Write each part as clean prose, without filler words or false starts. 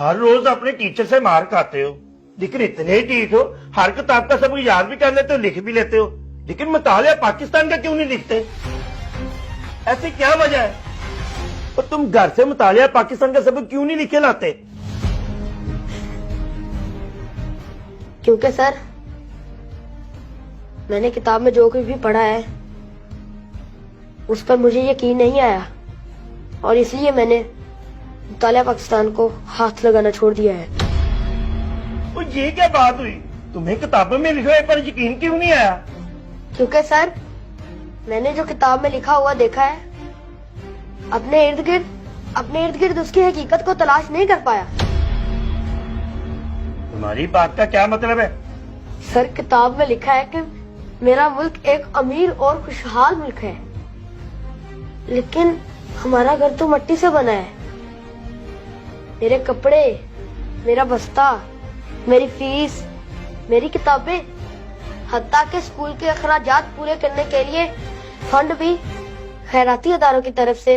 हर रोज अपने टीचर से मार खाते हो, लेकिन इतने ही ढीठ हो, हर किताब का सबक याद भी कर लेते हो, लिख भी लेते हो, लेकिन मुतालिया पाकिस्तान का क्यों नहीं लिखते? ऐसी क्या वजह है? और तुम घर से मुतालिया पाकिस्तान का सबक क्यों नहीं लिखे लाते? क्योंकि सर, मैंने किताब में जो कुछ भी पढ़ा है उस पर मुझे यकीन नहीं आया, और इसलिए मैंने मुतालिया पाकिस्तान को हाथ लगाना छोड़ दिया है। तो ये क्या बात हुई? तुम्हें किताबों में लिखे हुए पर यकीन क्यों नहीं आया? क्योंकि सर, मैंने जो किताब में लिखा हुआ देखा है, अपने इर्द गिर्द उसकी हकीकत को तलाश नहीं कर पाया। तुम्हारी बात का क्या मतलब है? सर, किताब में लिखा है कि मेरा मुल्क एक अमीर और खुशहाल मुल्क है, लेकिन हमारा घर तो मिट्टी से बना है। मेरे कपड़े, मेरा बस्ता, मेरी फीस, मेरी किताबें, हत्ता के स्कूल के अखराजात पूरे करने के लिए फंड भी खैराती अदारों की तरफ से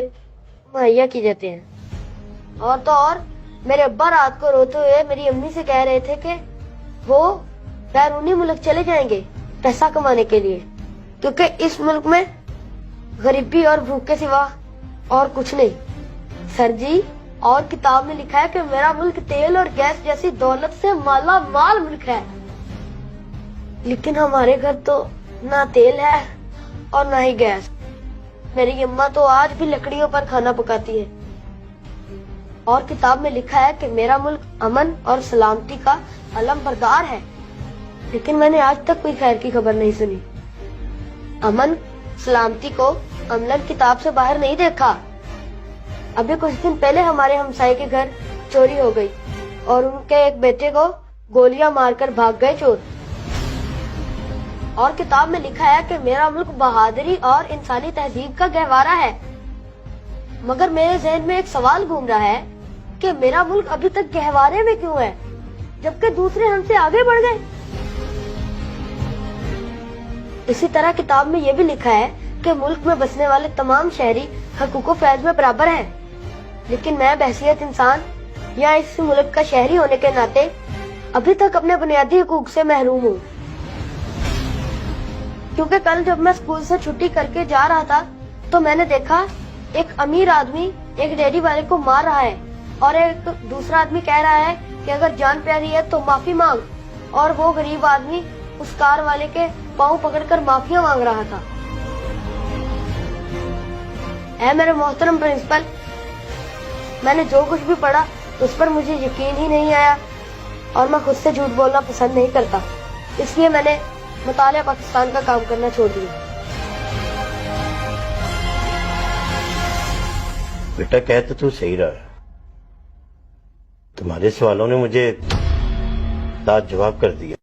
मुहैया किए जाते हैं। और तो और मेरे अब्बा रात को रोते हुए मेरी अम्मी से कह रहे थे कि वो बैरूनी मुल्क चले जाएंगे पैसा कमाने के लिए, क्योंकि इस मुल्क में गरीबी और भूख के सिवा और कुछ नहीं। सर जी, और किताब में लिखा है कि मेरा मुल्क तेल और गैस जैसी दौलत से माला माल मुल्क है, लेकिन हमारे घर तो ना तेल है और ना ही गैस। मेरी अम्मा तो आज भी लकड़ियों पर खाना पकाती है। और किताब में लिखा है कि मेरा मुल्क अमन और सलामती का अलम बरदार है, लेकिन मैंने आज तक कोई खैर की खबर नहीं सुनी। अमन सलामती को अमलन किताब से बाहर नहीं देखा। अभी कुछ दिन पहले हमारे हमसाये के घर चोरी हो गई और उनके एक बेटे को गोलियां मारकर भाग गए चोर। और किताब में लिखा है कि मेरा मुल्क बहादुरी और इंसानी तहजीब का गहवारा है, मगर मेरे जहन में एक सवाल घूम रहा है कि मेरा मुल्क अभी तक गहवारे में क्यों है, जबकि दूसरे हमसे आगे बढ़ गए। इसी तरह किताब में यह भी लिखा है कि मुल्क में बसने वाले तमाम शहरी हकूक़ फैज़ में बराबर हैं, लेकिन मैं बहसियत इंसान या इस मुल्क का शहरी होने के नाते अभी तक अपने बुनियादी हकूक़ से महरूम हूँ। क्योंकि कल जब मैं स्कूल से छुट्टी करके जा रहा था तो मैंने देखा एक अमीर आदमी एक डेयरी वाले को मार रहा है, और एक दूसरा आदमी कह रहा है कि अगर जान प्यारी है तो माफी मांग, और वो गरीब आदमी उस कार वाले के पाँव पकड़कर माफिया मांग रहा था। ऐ मेरे मोहतरम प्रिंसिपल, मैंने जो कुछ भी पढ़ा उस पर मुझे यकीन ही नहीं आया, और मैं खुद से झूठ बोलना पसंद नहीं करता, इसलिए मैंने मुतालिया पाकिस्तान का काम करना छोड़ दिया। बेटा, कह तो तू सही रहा है। तुम्हारे सवालों ने मुझे जवाब कर दिया।